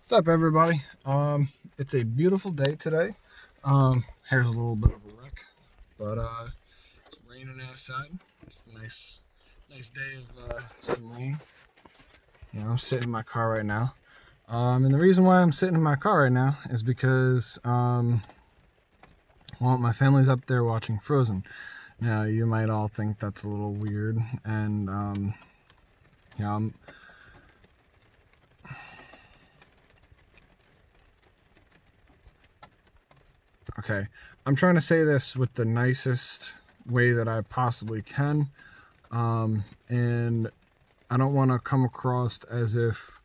What's up, everybody? It's a beautiful day today. Hair's a little bit of a wreck, but it's raining outside. It's a nice day of some rain. I'm sitting in my car right now. And the reason why I'm sitting in my car right now is because well, my family's up there watching Frozen. Now, you might all think that's a little weird, and I'm okay. I'm trying to say this with the nicest way that I possibly can. And I don't want to come across as if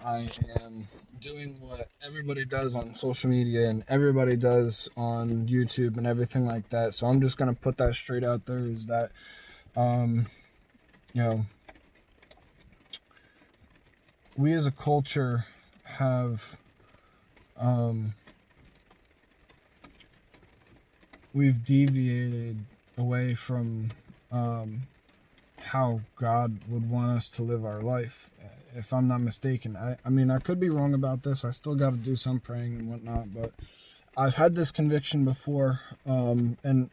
I am doing what everybody does on social media and everybody does on YouTube and everything like that. So I'm just going to put that straight out there is that, um, you know, we as a culture have, we've deviated away from, how God would want us to live our life, if I'm not mistaken. I mean, I could be wrong about this. I still got to do some praying and whatnot, but I've had this conviction before, and I'm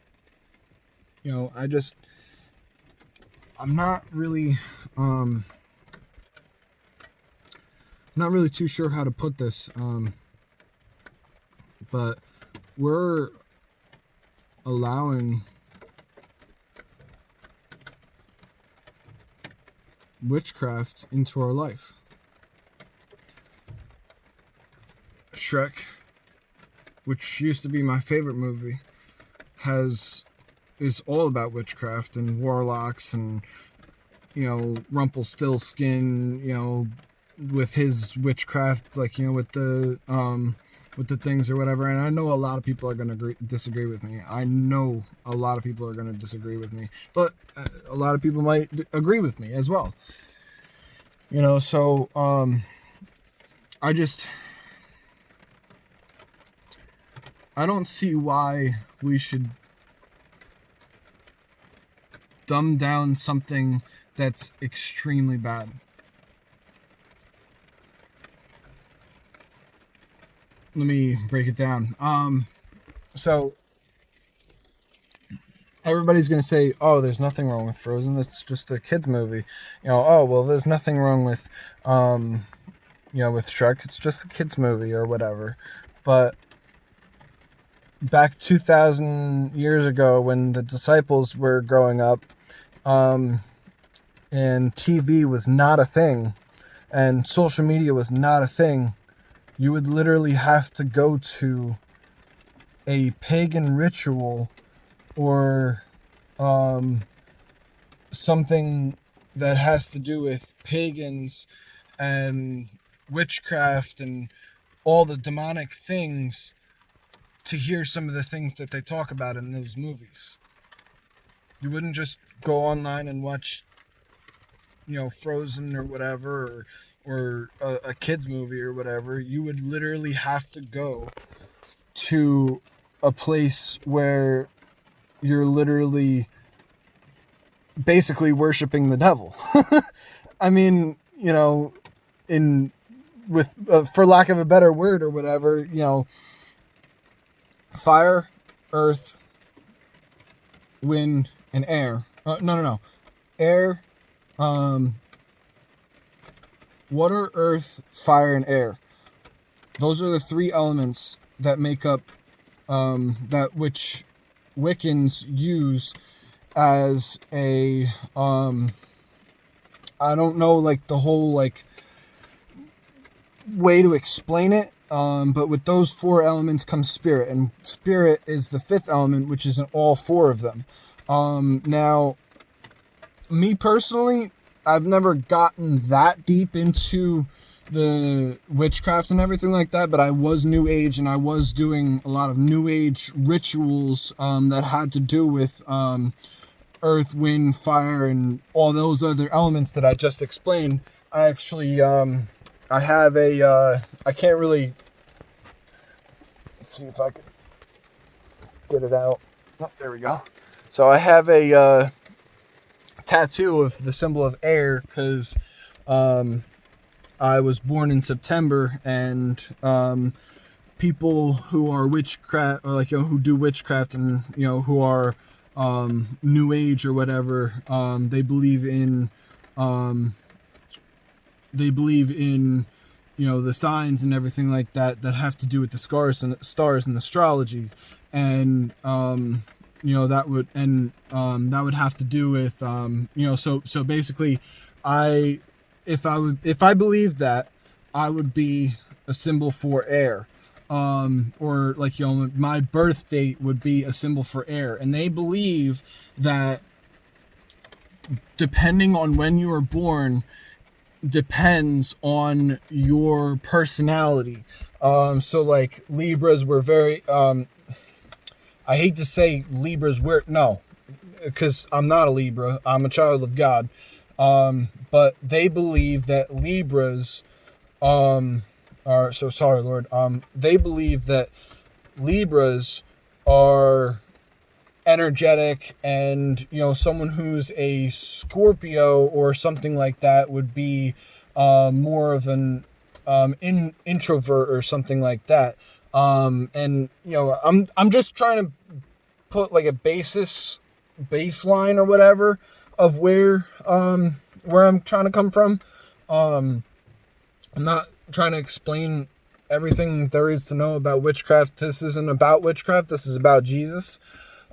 not really too sure how to put this, but we're allowing witchcraft into our life. Shrek, which used to be my favorite movie, is all about witchcraft and warlocks and Rumpelstiltskin, with his witchcraft, like with the things or whatever. And I know a lot of people are going to disagree with me. But a lot of people might agree with me as well. So I don't see why we should dumb down something that's extremely bad. Let me break it down. So everybody's going to say, oh, there's nothing wrong with Frozen. That's just a kid's movie. Oh, well, there's nothing wrong with, with Shrek. It's just a kid's movie or whatever. But back 2,000 years ago when the disciples were growing up, and TV was not a thing, and social media was not a thing, you would literally have to go to a pagan ritual or something that has to do with pagans and witchcraft and all the demonic things to hear some of the things that they talk about in those movies. You wouldn't just go online and watch, Frozen or whatever, or a kid's movie or whatever. You would literally have to go to a place where you're literally basically worshiping the devil. I mean, for lack of a better word or whatever, fire, earth, wind, and air. No. Air, water, earth, fire, and air. Those are the three elements that make up that which Wiccans use as a I don't know, like, the whole, like, way to explain it, but with those four elements comes spirit, and spirit is the fifth element, which is in all four of them. Now, me personally, I've never gotten that deep into the witchcraft and everything like that, but I was New Age, and I was doing a lot of New Age rituals that had to do with earth, wind, fire, and all those other elements that I just explained. I actually, I have I can't really, let's see if I can get it out. Oh, there we go. So I have a tattoo of the symbol of air because I was born in September, and people who are witchcraft, or like, who do witchcraft, and who are New Age or whatever, they believe in the signs and everything like that have to do with the stars and astrology, and that would have to do with so basically, if I believed that, I would be a symbol for air, or like, my birth date would be a symbol for air, and they believe that depending on when you were born depends on your personality. So like Libras were very, I hate to say Libras were, no, because I'm not a Libra, I'm a child of God. But they believe that Libras, are, so sorry, Lord, they believe that Libras are energetic, and someone who's a Scorpio or something like that would be more of an introvert or something like that. And I'm just trying to put like a baseline or whatever of where I'm trying to come from. I'm not trying to explain everything there is to know about witchcraft. This isn't about witchcraft. This is about Jesus.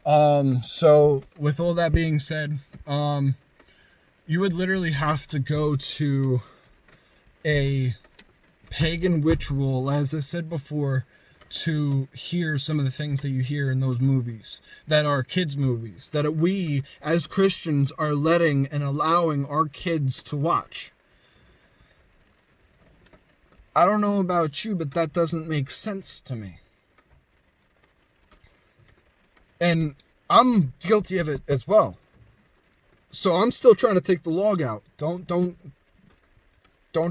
So with all that being said, you would literally have to go to a pagan ritual, as I said before, to hear some of the things that you hear in those movies that are kids' movies that we as Christians are letting and allowing our kids to watch. I don't know about you, but that doesn't make sense to me. And I'm guilty of it as well. So I'm still trying to take the log out. Don't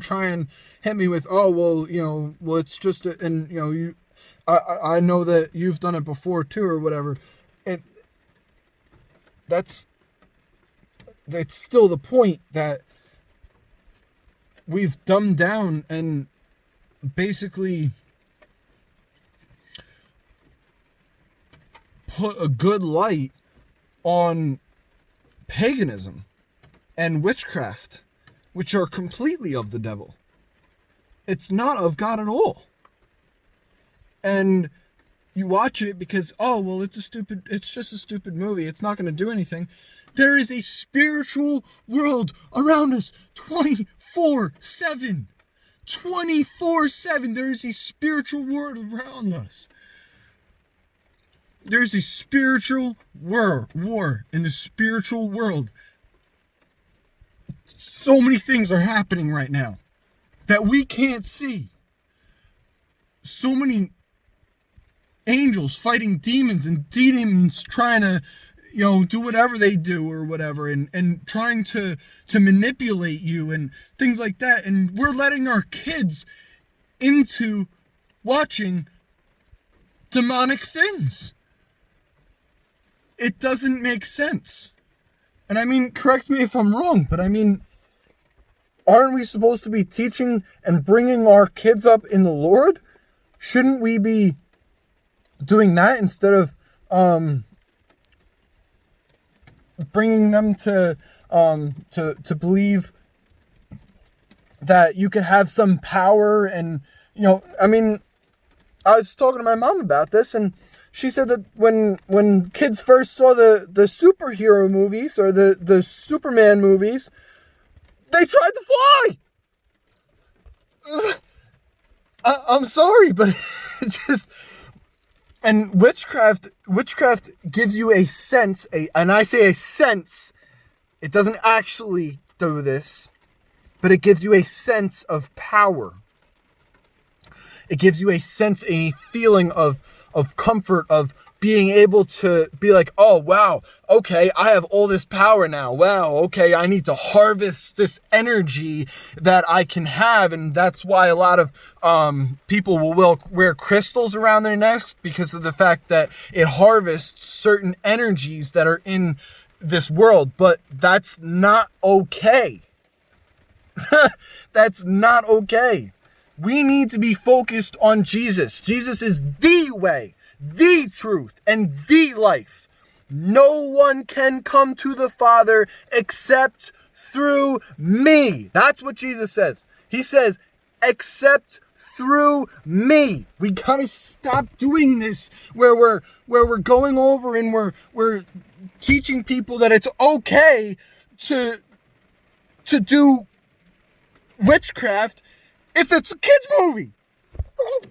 try and hit me with, oh, well, it's just, I know that you've done it before too, or whatever. And that's still the point, that we've dumbed down and basically put a good light on paganism and witchcraft, which are completely of the devil. It's not of God at all. And you watch it because, oh, well, it's just a stupid movie. It's not going to do anything. There is a spiritual world around us 24/7. 24/7. There is a spiritual world around us. There's a spiritual war in the spiritual world. So many things are happening right now that we can't see. So many angels fighting demons, and demons trying to, do whatever they do or whatever, and trying to manipulate you and things like that. And we're letting our kids into watching demonic things. It doesn't make sense. And I mean, correct me if I'm wrong, but I mean, aren't we supposed to be teaching and bringing our kids up in the Lord? Shouldn't we be doing that instead of bringing them to believe that you could have some power? And I mean, I was talking to my mom about this, and she said that when kids first saw the superhero movies or the Superman movies, they tried to fly. I'm sorry, but just, and witchcraft gives you a sense, and I say a sense, it doesn't actually do this, but it gives you a sense of power. It gives you a sense, a feeling of comfort, of being able to be like, oh, wow, okay, I have all this power now. Wow, okay, I need to harvest this energy that I can have. And that's why a lot of people will wear crystals around their necks, because of the fact that it harvests certain energies that are in this world. But that's not okay. That's not okay. We need to be focused on Jesus. Jesus is the way, the truth, and the life. No one can come to the Father except through me. That's what Jesus says. He says, except through me. We gotta stop doing this where we're going over and we're teaching people that it's okay to do witchcraft if it's a kids movie.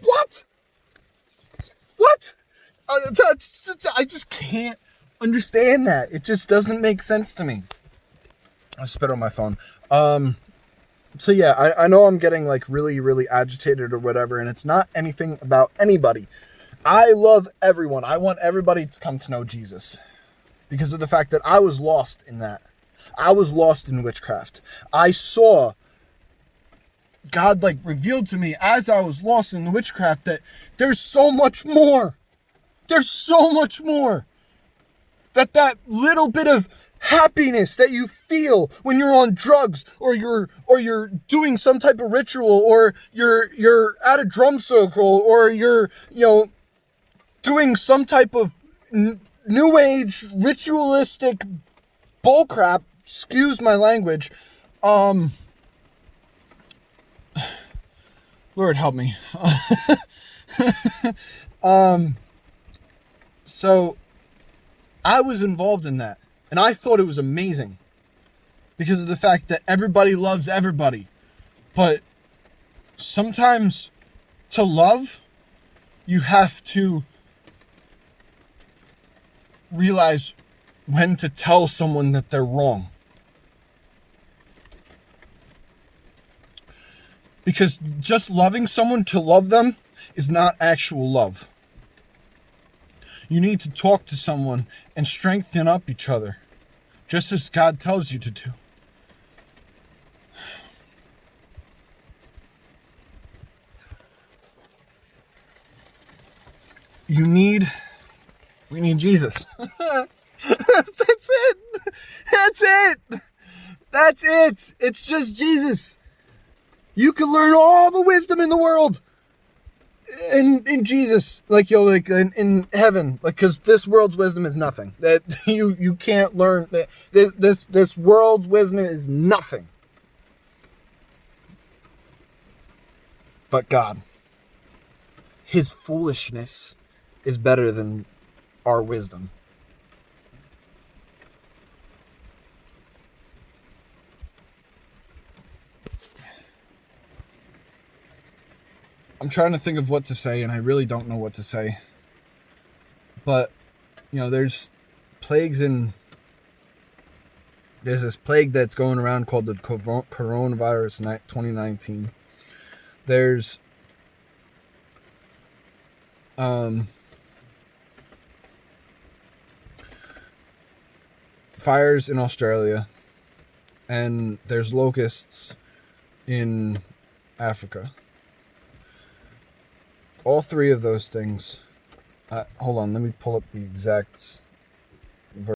What? I just can't understand that. It just doesn't make sense to me. I spit on my phone. So yeah, I know I'm getting like really, really agitated or whatever, and it's not anything about anybody. I love everyone. I want everybody to come to know Jesus because of the fact that I was lost in that. I was lost in witchcraft. I saw God like revealed to me as I was lost in the witchcraft that there's so much more. There's so much more. That little bit of happiness that you feel when you're on drugs or you're doing some type of ritual or you're at a drum circle or you're doing some type of new age ritualistic bullcrap, excuse my language. Lord help me. So I was involved in that, and I thought it was amazing because of the fact that everybody loves everybody. But sometimes to love, you have to realize when to tell someone that they're wrong. Because just loving someone to love them is not actual love. You need to talk to someone and strengthen up each other, just as God tells you to do. We need Jesus. That's it. That's it. It's just Jesus. You can learn all the wisdom in the world in Jesus, in heaven, because this world's wisdom is nothing. That you can't learn. This world's wisdom is nothing. But God, His foolishness is better than our wisdom. I'm trying to think of what to say, and I really don't know what to say. But, there's plagues in... There's this plague that's going around called the coronavirus 2019. There's... fires in Australia. And there's locusts in Africa. All three of those things. Hold on, let me pull up the exact